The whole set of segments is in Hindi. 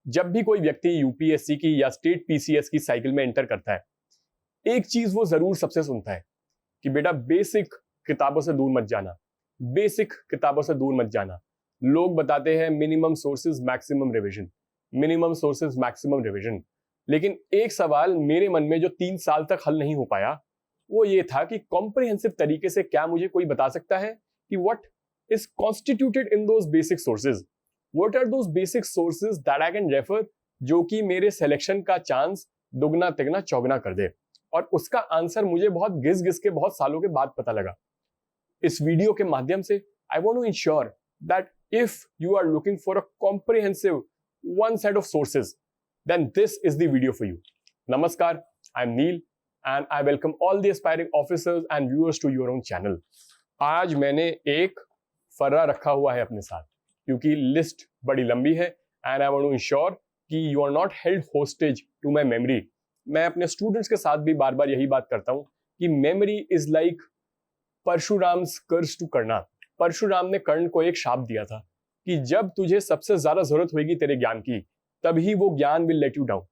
जब भी कोई व्यक्ति यूपीएससी की या स्टेट पीसीएस की साइकिल में एंटर करता है, एक चीज वो जरूर सबसे सुनता है कि बेटा बेसिक किताबों से दूर मत जाना, बेसिक किताबों से दूर मत जाना। लोग बताते हैं minimum sources maximum revision, minimum sources maximum revision. लेकिन एक सवाल मेरे मन में जो 3 साल तक हल नहीं हो पाया, वो ये था कि कॉम्प्रिहेंसिव तरीके से क्या मुझे कोई बता सकता है कि what is constituted in those basic sources, what are those basic sources that I can refer, जो कि मेरे सिलेक्शन का चांस दुगना तिगना चौगना कर दे। और उसका आंसर मुझे बहुत घिस घिस के बहुत सालों के बाद पता लगा। इस वीडियो के माध्यम से I want to ensure that if you are looking for a comprehensive one set of sources, then this is the video for you. Namaskar, I'm Neil and I welcome all the aspiring officers and viewers to your own channel. आज मैंने एक फर्रा रखा हुआ है अपने साथ क्योंकि लिस्ट बड़ी लंबी है and I want to ensure कि you are not held hostage to my memory. मैं अपने स्टूडेंट्स के साथ भी बार बार यही बात करता हूं कि memory is like Parshuram's curse to Karna. Parshuram ने कर्ण को एक शाप दिया था कि जब तुझे सबसे ज्यादा जरूरत होगी तेरे ज्ञान की, तभी वो ज्ञान विल लेट यू डाउन।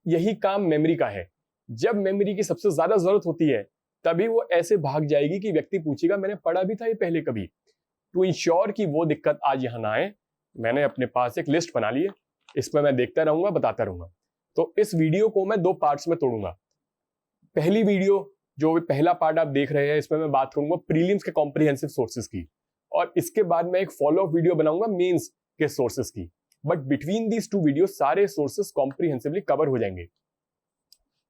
यही काम मेमोरी का है। जब मेमोरी की सबसे ज्यादा जरूरत होती है, तभी वो ऐसे भाग जाएगी कि व्यक्ति पूछेगा मैंने पढ़ा भी था ये पहले कभी। टू इंश्योर कि वो दिक्कत आज यहां ना आए, मैंने अपने पास एक लिस्ट बना ली है। इसमें मैं देखता रहूंगा, बताता रहूंगा। तो इस वीडियो को मैं 2 पार्ट्स में तोड़ूंगा। पहली वीडियो जो पहला पार्ट आप देख रहे हैं, इसमें मैं बात करूंगा प्रीलिम्स के कॉम्प्रिहेंसिव सोर्सेज की, और इसके बाद मैं एक फॉलो अप वीडियो बनाऊंगा मेंस के सोर्सेज की। बट बिटवीन दीज 2 वीडियो सारे सोर्सेस कॉम्प्रिहेंसिवली कवर हो जाएंगे।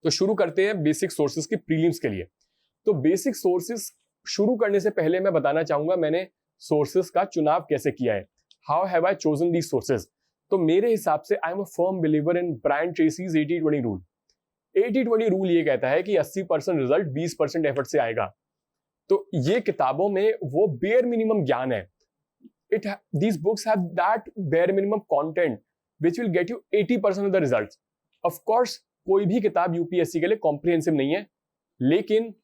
तो शुरू करते हैं बेसिक सोर्सेस की प्रीलिम्स के लिए। तो बेसिक सोर्सेस शुरू करने से पहले मैं बताना चाहूंगा मैंने सोर्सेस का चुनाव कैसे किया है। How have I chosen these sources. तो मेरे हिसाब से I am a firm believer in Brian Tracy's 80-20 rule. 80-20 rule ये कहता है कि 80% रिजल्ट 20% एफर्ट से आएगा। तो ये किताबों में वो बेयर मिनिमम ज्ञान है। These books have that bare minimum content which will get you 80% of the results. Of course, कोई भी किताब यूपीएससी के लिए कॉम्प्रिहेंसिव नहीं है, लेकिन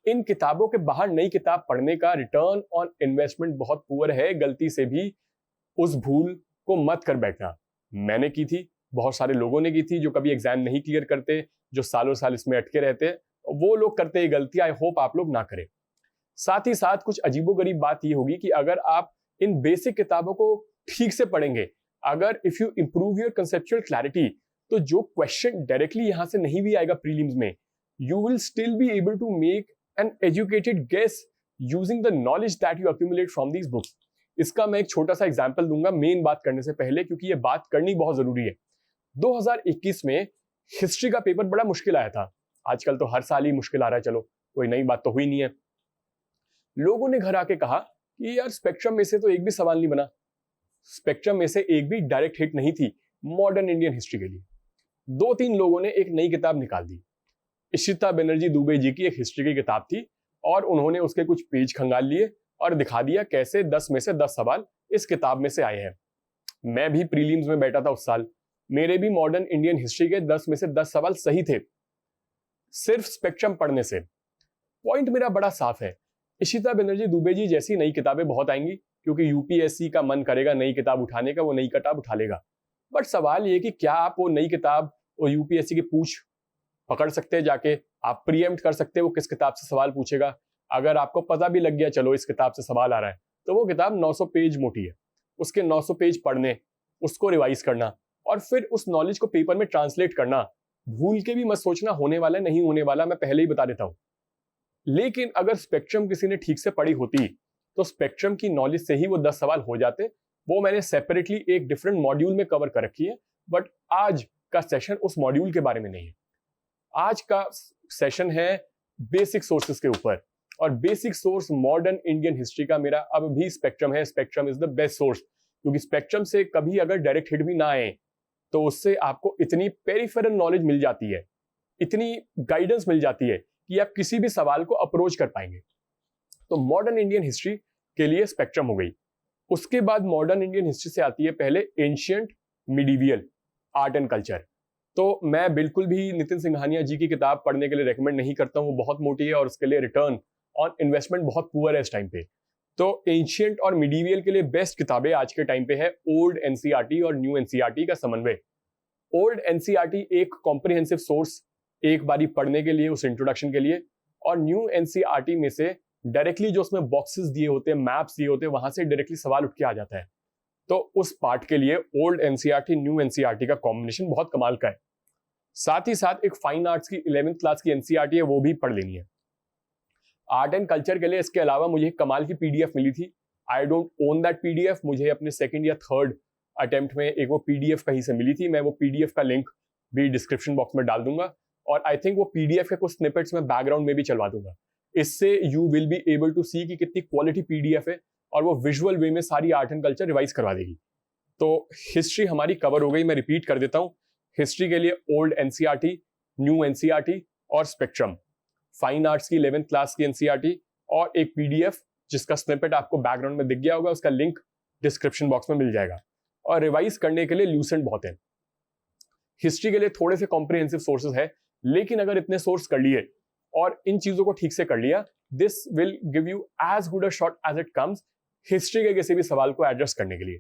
इन किताबों के बाहर नई किताब पढ़ने का रिटर्न ऑन इन्वेस्टमेंट बहुत पुअर है। गलती से भी उस भूल को मत कर बैठना। मैंने की थी, बहुत सारे लोगों ने की थी जो कभी एग्जाम नहीं क्लियर करते, जो सालों साल इसमें अटके रहते, वो लोग करते ये गलती। आई होप आप लोग ना करें। साथ ही साथ कुछ अजीबोगरीब बात ये होगी कि अगर आप इन बेसिक किताबों को ठीक से पढ़ेंगे, अगर if you improve your conceptual clarity, तो जो क्वेश्चन डायरेक्टली यहां से नहीं भी आएगा प्रीलिम्स में, you will still be able to make an educated guess using the knowledge that you accumulate from these books. इसका मैं एक छोटा सा एग्जांपल दूंगा मेन बात करने से पहले, क्योंकि ये बात करनी बहुत जरूरी है। 2021 में हिस्ट्री का पेपर बड़ा मुश्किल आया था। आजकल तो हर साल ही मुश्किल आ रहा है, चलो कोई नई बात तो हुई नहीं है। लोगों ने घर आके कहा कि यार स्पेक्ट्रम में से तो एक भी सवाल नहीं बना, स्पेक्ट्रम में से एक भी डायरेक्ट हिट नहीं थी मॉडर्न इंडियन हिस्ट्री के लिए। 2-3 लोगों ने एक नई किताब निकाल दी। इशिता बनर्जी दुबे जी की एक हिस्ट्री की किताब थी और उन्होंने उसके कुछ पेज खंगाल लिए और दिखा दिया कैसे 10 में से 10 सवाल इस किताब में से आए हैं। मैं भी प्रीलिम्स में बैठा था उस साल, मेरे भी मॉडर्न इंडियन हिस्ट्री के 10 में से 10 सवाल सही थे, सिर्फ स्पेक्ट्रम पढ़ने से। पॉइंट मेरा बड़ा साफ है, इशिता बनर्जी दुबे जी जैसी नई किताबें बहुत आएंगी, क्योंकि यूपीएससी का मन करेगा नई किताब उठाने का, वो नई किताब उठा लेगा। बट सवाल ये कि क्या आप वो नई किताब और यूपीएससी की पूछ पकड़ सकते हैं, जाके आप प्रीएम्प्ट कर सकते हैं वो किस किताब से सवाल पूछेगा। अगर आपको पता भी लग गया चलो इस किताब से सवाल आ रहा है, तो वो किताब 900 पेज मोटी है, उसके 900 पेज पढ़ने, उसको रिवाइज करना और फिर उस नॉलेज को पेपर में ट्रांसलेट करना। भूल के भी मत सोचना होने वाला नहीं होने वाला, मैं पहले ही बता देता हूं। लेकिन अगर स्पेक्ट्रम किसी ने ठीक से पढ़ी होती, तो स्पेक्ट्रम की नॉलेज से ही वो 10 सवाल हो जाते। वो मैंने सेपरेटली एक डिफरेंट मॉड्यूल में कवर कर रखी है, बट आज का सेशन उस मॉड्यूल के बारे में नहीं है। आज का सेशन है बेसिक सोर्सेस के ऊपर, और basic source modern Indian history का मेरा अब भी स्पेक्ट्रम है। Spectrum is the best source, क्योंकि स्पेक्ट्रम से कभी अगर डायरेक्ट हिट भी ना आए, तो उससे आपको इतनी पेरिफेरल नॉलेज मिल जाती है, इतनी गाइडेंस मिल जाती है कि आप किसी भी सवाल को अप्रोच कर पाएंगे। तो मॉडर्न इंडियन हिस्ट्री के लिए स्पेक्ट्रम हो गई। उसके बाद मॉडर्न इंडियन हिस्ट्री से आती है पहले ancient medieval art and culture. तो मैं बिल्कुल भी नितिन सिंघानिया जी की किताब पढ़ने के लिए रेकमेंड नहीं करता हूँ, वो बहुत मोटी है और उसके लिए रिटर्न ऑन इन्वेस्टमेंट बहुत पुअर है इस टाइम पे। तो एंशिएंट और मिडीवियल के लिए बेस्ट किताबें आज के टाइम पे है ओल्ड एनसीईआरटी और न्यू एनसीईआरटी का समन्वय। ओल्ड एनसीईआरटी एक कॉम्प्रिहेंसिव सोर्स एक बारी पढ़ने के लिए, उस इंट्रोडक्शन के लिए, और न्यू एनसीईआरटी में से डायरेक्टली जो उसमें बॉक्सेस दिए होते हैं, मैप्स दिए होते हैं, वहां से डायरेक्टली सवाल उठ के आ जाता है। तो उस पार्ट के लिए ओल्ड एनसीईआरटी न्यू एनसीईआरटी का कॉम्बिनेशन बहुत कमाल का है। साथ ही साथ एक फाइन आर्ट्स की 11th क्लास की एनसीईआरटी है, वो भी पढ़ लेनी है। आर्ट एंड कल्चर के लिए इसके अलावा मुझे कमाल की पीडीएफ मिली थी। I don't own that PDF, मुझे अपने सेकंड या थर्ड अटेम्प्ट में एक वो पीडीएफ कहीं से मिली थी। मैं वो पीडीएफ का लिंक भी डिस्क्रिप्शन बॉक्स में डाल दूंगा, और आई थिंक वो पीडीएफ के कुछ स्निपेट्स में बैकग्राउंड में भी चलवा दूंगा। इससे you will be able to see कि कितनी क्वालिटी पीडीएफ है, और वो विजुअल वे में सारी आर्ट एंड कल्चर रिवाइज करवा देगी। तो हिस्ट्री हमारी कवर हो गई। मैं रिपीट कर देता हूं, हिस्ट्री के लिए ओल्ड एनसीईआरटी, न्यू एनसीईआरटी और स्पेक्ट्रम। फाइन आर्ट्स की 11th क्लास की एनसीईआरटी और एक पीडीएफ जिसका स्निपेट आपको बैकग्राउंड में दिख गया होगा, उसका लिंक डिस्क्रिप्शन बॉक्स में मिल जाएगा। और रिवाइज करने के लिए ल्यूसेंट बहुत है। हिस्ट्री के लिए थोड़े से कॉम्प्रिहेंसिव सोर्सेज है, लेकिन अगर इतने सोर्स कर लिए और इन चीजों को ठीक से कर लिया, this will give you as good a shot as it comes history के किसी भी सवाल को एड्रेस करने के लिए।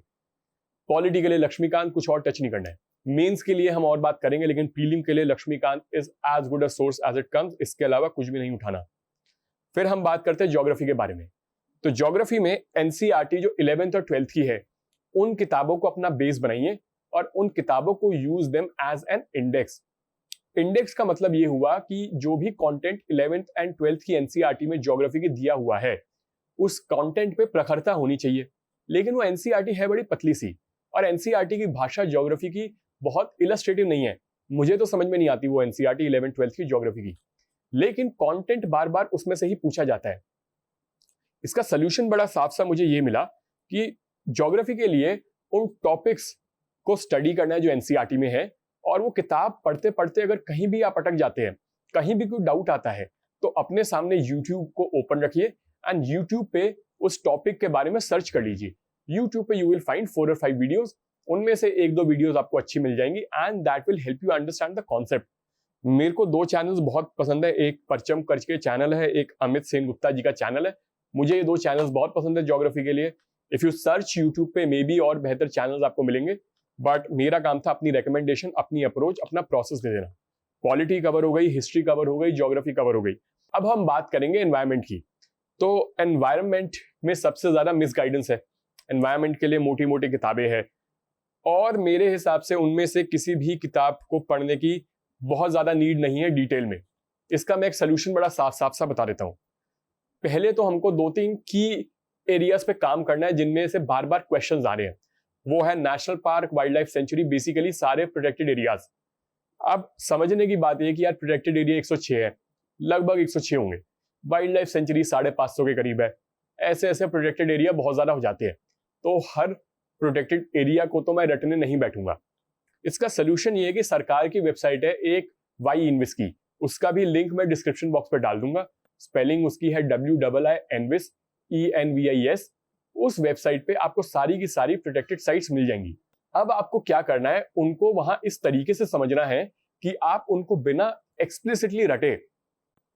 पॉलिटी के लिए लक्ष्मीकांत, कुछ और टच नहीं करना है। मेंस के लिए हम और बात करेंगे, लेकिन प्रीलिम के लिए Laxmikanth is as good a source as it comes, इसके अलावा कुछ भी नहीं उठाना। फिर हम बात करते हैं ज्योग्राफी के बारे में। तो ज्योग्राफी में एनसीईआरटी जो 11th और 12th की है, उन किताबों को अपना बेस बनाइए और उन किताबों को use them as an index. Index का मतलब ये हुआ कि जो भी कंटेंट 11th एंड 12th की एनसीईआरटी में ज्योग्राफी की दिया हुआ है, उस कंटेंट पे प्रखरता होनी चाहिए। लेकिन वो एनसीईआरटी है बड़ी पतली सी, और एनसीईआरटी की भाषा ज्योग्राफी की बहुत इलस्ट्रेटिव नहीं है। मुझे तो समझ में नहीं आती वो एनसीईआरटी 11th 12th की ज्योग्राफी की, लेकिन कंटेंट बार बार उसमें से ही पूछा जाता है। इसका सोल्यूशन बड़ा साफ सा मुझे ये मिला कि ज्योग्राफी के लिए उन टॉपिक्स को स्टडी करना है जो एनसीईआरटी में है, और वो किताब पढ़ते पढ़ते अगर कहीं भी आप अटक जाते हैं, कहीं भी कोई डाउट आता है, तो अपने सामने यूट्यूब को ओपन रखिए एंड यूट्यूब पे उस टॉपिक के बारे में सर्च कर लीजिए। यूट्यूब पे यू विल फाइंड 4 और 5 वीडियोस, उनमें से 1-2 वीडियोस आपको अच्छी मिल जाएंगी and that will help you understand the concept. मेरे को 2 चैनल्स बहुत पसंद है, एक परचम करके चैनल है, एक अमित सेन गुप्ता जी का चैनल है। मुझे ये 2 चैनल्स बहुत पसंद है ज्योग्राफी के लिए। इफ यू सर्च यूट्यूब पे मे बी और बेहतर चैनल्स आपको मिलेंगे, बट मेरा काम था अपनी रिकमेंडेशन, अपनी अप्रोच, अपना प्रोसेस दे देना। पॉलिटी कवर हो गई, हिस्ट्री कवर हो गई, ज्योग्राफी कवर हो गई। अब हम बात करेंगे एनवायरमेंट की। तो एनवायरमेंट में सबसे ज्यादा मिसगाइडेंस है। एनवायरमेंट के लिए मोटी मोटी किताबें हैं, और मेरे हिसाब से उनमें से किसी भी किताब को पढ़ने की बहुत ज्यादा नीड नहीं है डिटेल में। इसका मैं एक सोल्यूशन बड़ा साफ साफ सा बता देता हूं। पहले तो हमको 2-3 की एरियाज पे काम करना है जिनमें से बार बार क्वेश्चंस आ रहे हैं। वो है national park, wild life sanctuary, basically सारे प्रोटेक्टेड एरियाज। अब समझने की बात यह कि यार प्रोटेक्टेड एरिया 106 है, लगभग 106 होंगे, वाइल्ड लाइफ सेंचुरी 550 के करीब है, ऐसे ऐसे प्रोटेक्टेड एरिया बहुत ज्यादा हो जाते हैं। तो हर प्रोटेक्टेड एरिया को तो मैं रटने नहीं बैठूंगा। इसका सोल्यूशन ये है कि सरकार की वेबसाइट है एक वाई इन्विस की, उसका भी लिंक मैं डिस्क्रिप्शन बॉक्स पे डाल दूंगा। स्पेलिंग उसकी है WIINVIS ENVIS। उस वेबसाइट पे आपको सारी की सारी प्रोटेक्टेड साइट्स मिल जाएंगी। अब आपको क्या करना है, उनको वहां इस तरीके से समझना है कि आप उनको बिना एक्सप्लिसिटली रटे,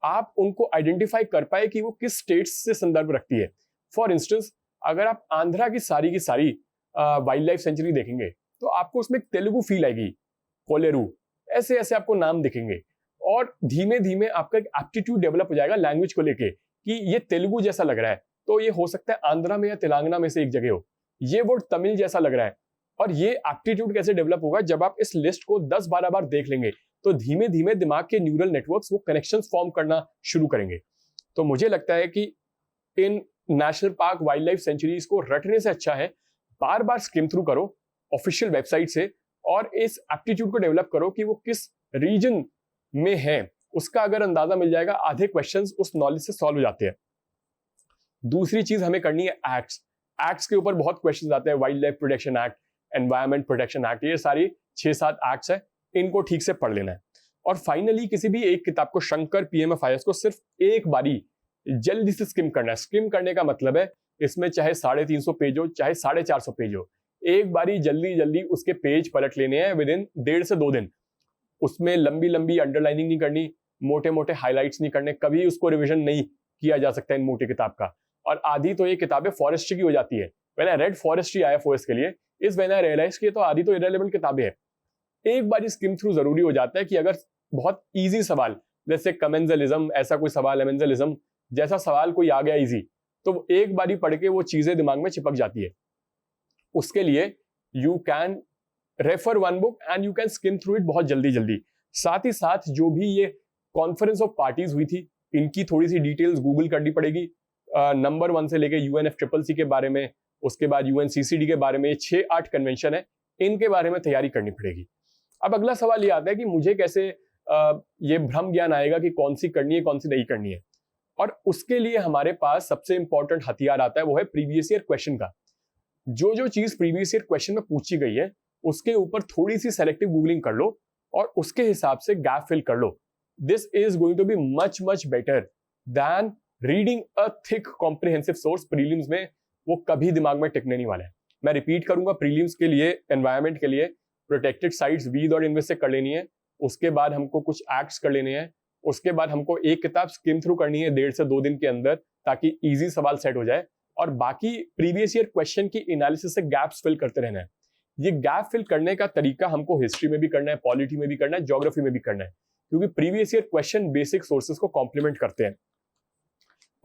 आप उनको आइडेंटिफाई कर पाए कि वो किस स्टेट्स से संदर्भ रखती है। फॉर इंस्टेंस, अगर आप आंध्रा की सारी वाइल्ड लाइफ सेंचुरी देखेंगे तो आपको उसमें तेलुगु फील आएगी, कोलेरू, ऐसे ऐसे आपको नाम दिखेंगे, और धीमे धीमे आपका एक एप्टीट्यूड डेवलप हो जाएगा लैंग्वेज को लेके कि ये तेलुगु जैसा लग रहा है तो ये हो सकता है आंध्रा में या तेलंगाना में से एक जगह हो, ये वर्ड तमिल जैसा लग रहा है। और ये एप्टीट्यूड कैसे डेवलप होगा, जब आप इस लिस्ट को 10-12 बार देख लेंगे तो धीमे धीमे दिमाग के न्यूरल नेटवर्क्स वो कनेक्शंस फॉर्म करना शुरू करेंगे। तो मुझे लगता है कि इन national park, wildlife sanctuaries को रटने से अच्छा है बार बार स्किम थ्रू करो ऑफिशियल वेबसाइट से, और इस एप्टीट्यूड को डेवलप करो कि वो किस रीजन में है, उसका अगर अंदाजा मिल जाएगा, आधे क्वेश्चंस उस नॉलेज से सॉल्व हो जाते हैं। दूसरी चीज हमें करनी है एक्ट्स। एक्ट्स के ऊपर बहुत क्वेश्चंस आते हैं, wild life protection act, environment protection act, ये सारी 6-7 एक्ट्स है, इनको ठीक से पढ़ लेना है। और फाइनली किसी भी एक किताब को, शंकर PMFIS को सिर्फ एक बारी जल्दी से स्किम करना है। स्किम करने का मतलब है इसमें चाहे 350 पेज हो, चाहे 450 पेज हो, एक बारी जल्दी जल्दी उसके पेज पलट लेने हैं विद इन 1.5 से 2 दिन। उसमें लंबी लंबी अंडरलाइनिंग नहीं करनी, मोटे मोटे हाईलाइट्स नहीं करने, कभी उसको रिविजन नहीं किया जा सकता इन मोटी किताब का। और आधी तो ये किताबें फॉरेस्ट्री की हो जाती है। When I read forestry IFOS के लिए, इज व्हेन आई रियलाइज कि तो आधी तो इरेलेवेंट किताबें हैं। एक बार स्किम थ्रू जरूरी हो जाता है कि अगर बहुत इजी सवाल, जैसे कमेंजलिज्म, ऐसा कोई सवाल, एमेंजलिज्म जैसा सवाल कोई आ गया इजी, तो एक बारी पढ़ के वो चीजें दिमाग में चिपक जाती है। उसके लिए you can refer one book and you can skim through it बहुत जल्दी जल्दी। साथ ही साथ जो भी ये कॉन्फ्रेंस ऑफ पार्टीज हुई थी, इनकी थोड़ी सी डिटेल्स गूगल करनी पड़ेगी। नंबर 1 से लेके UNFCCC के बारे में, उसके बाद UNCCD के बारे में, 6-8 कन्वेंशन है, इनके बारे में तैयारी करनी पड़ेगी। अब अगला सवाल ये आता है कि मुझे कैसे ये भ्रम ज्ञान आएगा कि कौन सी करनी है, कौन सी नहीं करनी है। और उसके लिए हमारे पास सबसे इंपॉर्टेंट हथियार आता है, वो है प्रीवियस ईयर क्वेश्चन का। जो जो चीज प्रीवियस ईयर क्वेश्चन में पूछी गई है उसके ऊपर थोड़ी सी सेलेक्टिव गूगलिंग कर लो और उसके हिसाब से गैप फिल कर लो। This is going to be much much better than reading a thick comprehensive source. Prelims में वो कभी दिमाग में टिकने नहीं वाला है। मैं रिपीट करूंगा, प्रीलिम्स के लिए, एनवायरमेंट के लिए प्रोटेक्टेड साइट्स वीद और इन्वेस्ट से कर लेनी है। उसके बाद हमको कुछ एक्ट्स कर लेने हैं। उसके बाद हमको एक किताब स्किम थ्रू करनी है 1.5 से 2 दिन के अंदर, ताकि इजी सवाल सेट हो जाए। और बाकी प्रीवियस ईयर क्वेश्चन की एनालिसिस से गैप्स फिल करते रहना है। ये गैप फिल करने का तरीका हमको हिस्ट्री में भी करना है, पॉलिटी में भी करना है, ज्योग्राफी में भी करना है, क्योंकि previous year question basic sources को कॉम्प्लीमेंट करते हैं।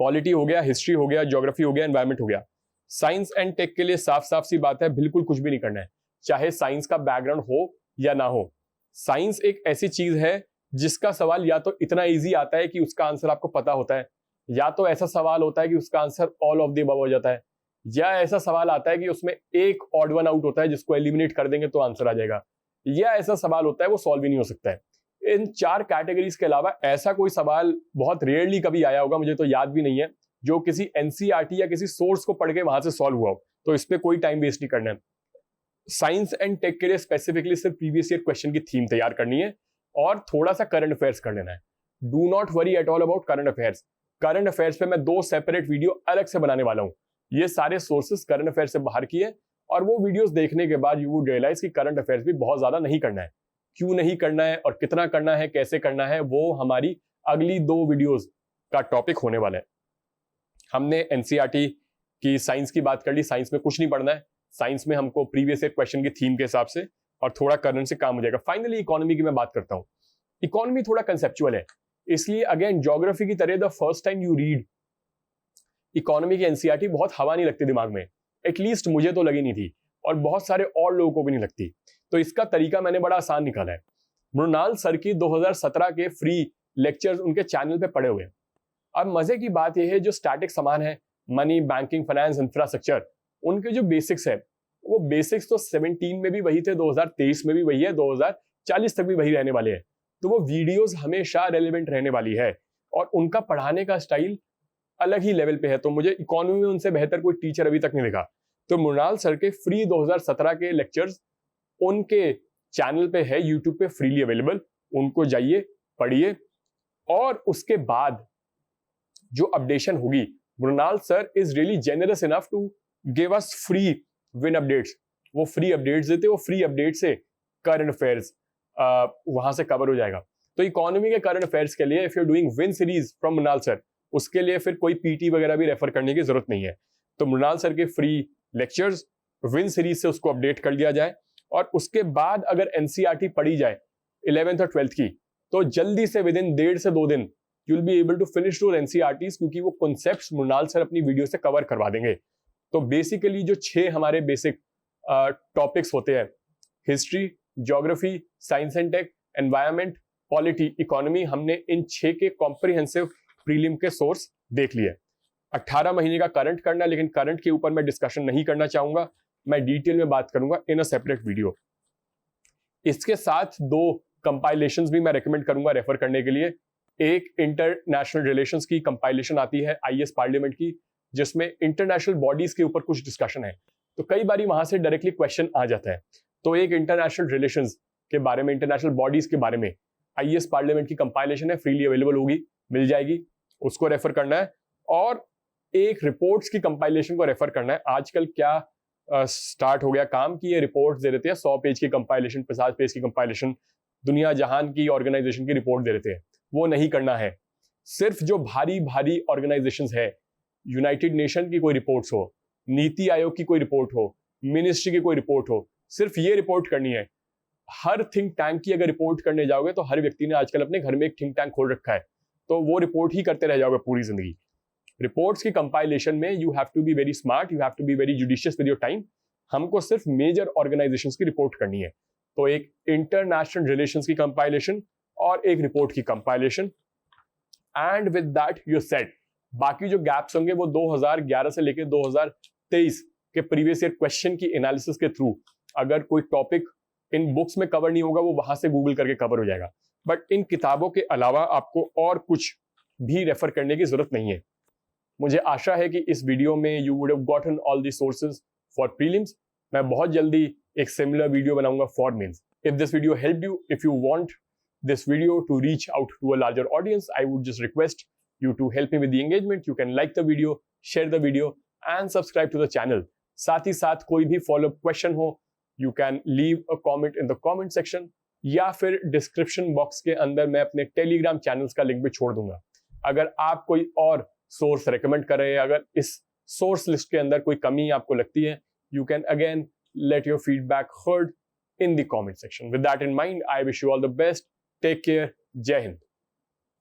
पॉलिटी हो गया, हिस्ट्री हो गया, ज्योग्राफी हो गया, एनवायरमेंट हो गया। साइंस एंड टेक के लिए साफ साफ सी बात है, बिल्कुल कुछ भी नहीं करना है, चाहे साइंस का बैकग्राउंड हो या ना हो। साइंस एक ऐसी चीज है जिसका सवाल या तो इतना इजी आता है कि उसका आंसर आपको पता होता है, या तो ऐसा सवाल होता है कि उसका answer all of the above हो जाता है, या ऐसा सवाल आता है कि उसमें एक ऑड वन आउट होता है जिसको एलिमिनेट कर देंगे तो आंसर आ जाएगा, या ऐसा सवाल होता है वो सॉल्व ही नहीं हो सकता है। इन 4 कैटेगरीज के अलावा ऐसा कोई सवाल बहुत रेयरली कभी आया होगा, मुझे तो याद भी नहीं है, जो किसी NCERT या किसी सोर्स को पढ़ के वहां से सॉल्व हुआ हो। तो इस पे कोई टाइम वेस्ट नहीं करना है। साइंस एंड टेक के लिए स्पेसिफिकली सिर्फ प्रीवियस ईयर क्वेश्चन की थीम तैयार करनी है और थोड़ा सा करंट अफेयर्स कर लेना है। Do not worry at all about current affairs. Current affairs पे मैं 2 सेपरेट वीडियो अलग से बनाने वाला हूं। ये सारे सोर्सेस करंट अफेयर से बाहर की है, और वो वीडियोस देखने के बाद यू वुड रियलाइज कि करंट अफेयर्स भी बहुत ज्यादा नहीं करना है। क्यों नहीं करना है और कितना करना है, कैसे करना है, वो हमारी अगली 2 वीडियोस का टॉपिक होने वाला है। हमने NCERT की साइंस की बात कर ली, साइंस में कुछ नहीं पढ़ना है। साइंस में हमको प्रीवियस ईयर क्वेश्चन की थीम के हिसाब से और थोड़ा करंट से काम हो जाएगा। फाइनली इकोनॉमी की मैं बात करता हूं। इकोनॉमी थोड़ा कंसेप्चुअल है, इसलिए अगेन ज्योग्राफी की तरह the first time you read economy की NCERT बहुत हवा नहीं लगती दिमाग में। एटलीस्ट मुझे तो लगी नहीं थी, और बहुत सारे और लोगों को भी नहीं लगती। तो इसका तरीका मैंने बड़ा आसान निकाला है। मृणाल सर की 2017 के फ्री लेक्चर्स उनके चैनल पे पड़े हुए हैं। अब मजे की बात यह है, जो स्टैटिक सामान है, मनी, बैंकिंग, फाइनेंस, इंफ्रास्ट्रक्चर, उनके जो बेसिक्स है, वो बेसिक्स तो 17 में भी वही थे, 2023 में भी वही है, 2040 तक भी वही रहने वाले हैं। तो वो वीडियोस हमेशा रेलेवेंट रहने वाली है, और उनका पढ़ाने का स्टाइल अलग ही लेवल पे है। तो मुझे इकोनॉमी में उनसे बेहतर कोई टीचर अभी तक नहीं दिखा। तो मृणाल सर के फ्री 2017 के लेक्चर्स उनके चैनल पे है, यूट्यूब पे फ्रीली अवेलेबल। उनको जाइए, पढ़िए, और उसके बाद जो अपडेशन होगी, Mrinal sir is really generous enough to give us free win updates. वो फ्री अपडेट्स देते, वो फ्री अपडेट से करंट अफेयर्स वहां से कवर हो जाएगा। तो इकोनॉमी के करंट अफेयर्स के लिए if you doing win series from Mrinal sir, उसके लिए फिर कोई PT वगैरह भी रेफर करने की जरूरत नहीं है। तो मृणाल सर के फ्री लेक्चर्स विन सीरीज से उसको अपडेट कर लिया जाए, और उसके बाद अगर NCERT पढ़ी जाए 11th और 12th की, तो जल्दी से विद इन 1.5 से 2 दिन you will be able to finish your NCERTs, क्योंकि वो कॉन्सेप्ट्स मृणाल सर अपनी वीडियो से कवर करवा देंगे। तो बेसिकली जो 6 हमारे बेसिक टॉपिक्स होते हैं, history, geography, science and tech, environment, polity, economy, हमने इन 6 के कॉम्प्रिहेंसिव प्रीलिम के सोर्स देख लिए। 18 महीने का करंट करना, लेकिन करंट के ऊपर मैं डिस्कशन नहीं करना चाहूंगा, मैं डिटेल में बात करूंगा इन अ सेपरेट वीडियो। इसके साथ 2 कंपाइलेशंस भी मैं रेकमेंड करूंगा रेफर करने के लिए। एक इंटरनेशनल रिलेशंस की कंपाइलेशन आती है IAS पार्लियामेंट की, जिसमें इंटरनेशनल बॉडीज के ऊपर कुछ डिस्कशन है, तो कई बारी वहां से डायरेक्टली क्वेश्चन आ जाता है। तो एक इंटरनेशनल रिलेशंस के बारे में, इंटरनेशनल बॉडीज के बारे में IAS पार्लियामेंट की कंपाइलेशन है, फ्रीली अवेलेबल होगी, मिल जाएगी, उसको रेफर करना है। और एक रिपोर्ट्स की कंपाइलेशन को रेफर करना है। आजकल क्या स्टार्ट हो गया काम कि ये रिपोर्ट्स दे देते हैं, 100 पेज की कंपाइलेशन, 50 पेज की कंपाइलेशन, दुनिया जहान की ऑर्गेनाइजेशन की रिपोर्ट दे देते हैं। वो नहीं करना है। सिर्फ जो भारी भारी ऑर्गेनाइजेशंस है, यूनाइटेड नेशन की कोई रिपोर्ट्स हो, नीति आयोग की कोई रिपोर्ट हो, मिनिस्ट्री की कोई रिपोर्ट हो, सिर्फ ये रिपोर्ट करनी है। हर थिंक टैंक की अगर रिपोर्ट करने जाओगे तो हर व्यक्ति ने आजकल अपने घर में एक थिंक टैंक खोल रखा है, तो वो रिपोर्ट ही करते रह जाओगे पूरी जिंदगी। रिपोर्ट्स की कंपाइलेशन में you have to be very smart, you have to be very judicious with your time. हमको सिर्फ मेजर ऑर्गेनाइजेशंस की रिपोर्ट करनी है, तो एक इंटरनेशनल रिलेशंस की कंपाइलेशन और एक रिपोर्ट की compilation, and with that you set. बाकी जो गैप्स होंगे वो 2011 से लेकर 2023 के प्रीवियस ईयर क्वेश्चन की एनालिसिस के थ्रू, अगर कोई टॉपिक इन बुक्स में कवर नहीं होगा वो वहां से गूगल करके कवर हो जाएगा। बट इन किताबों के अलावा आपको और कुछ भी रेफर करने की जरूरत नहीं है। मुझे आशा है कि इस वीडियो में you would have gotten all the sources for prelims. मैं बहुत जल्दी एक सिमिलर वीडियो बनाऊंगा for mains. If this video helped you, if you want this video to reach out to a larger audience, I would just request you to help me with the engagement. You can like the video, share the video and subscribe to the channel. साथ ही साथ कोई भी follow-up question हो, you can leave a comment in the comment section या फिर description box के अंदर मैं अपने Telegram channels का लिंक भी छोड़ दूंगा। अगर आप कोई और source recommend कर रहे हैं, अगर इस source list के अंदर कोई कमी आपको लगती है, you can again let your feedback heard in the comment section. With that in mind, I wish you all the best. Take care. Jai Hind.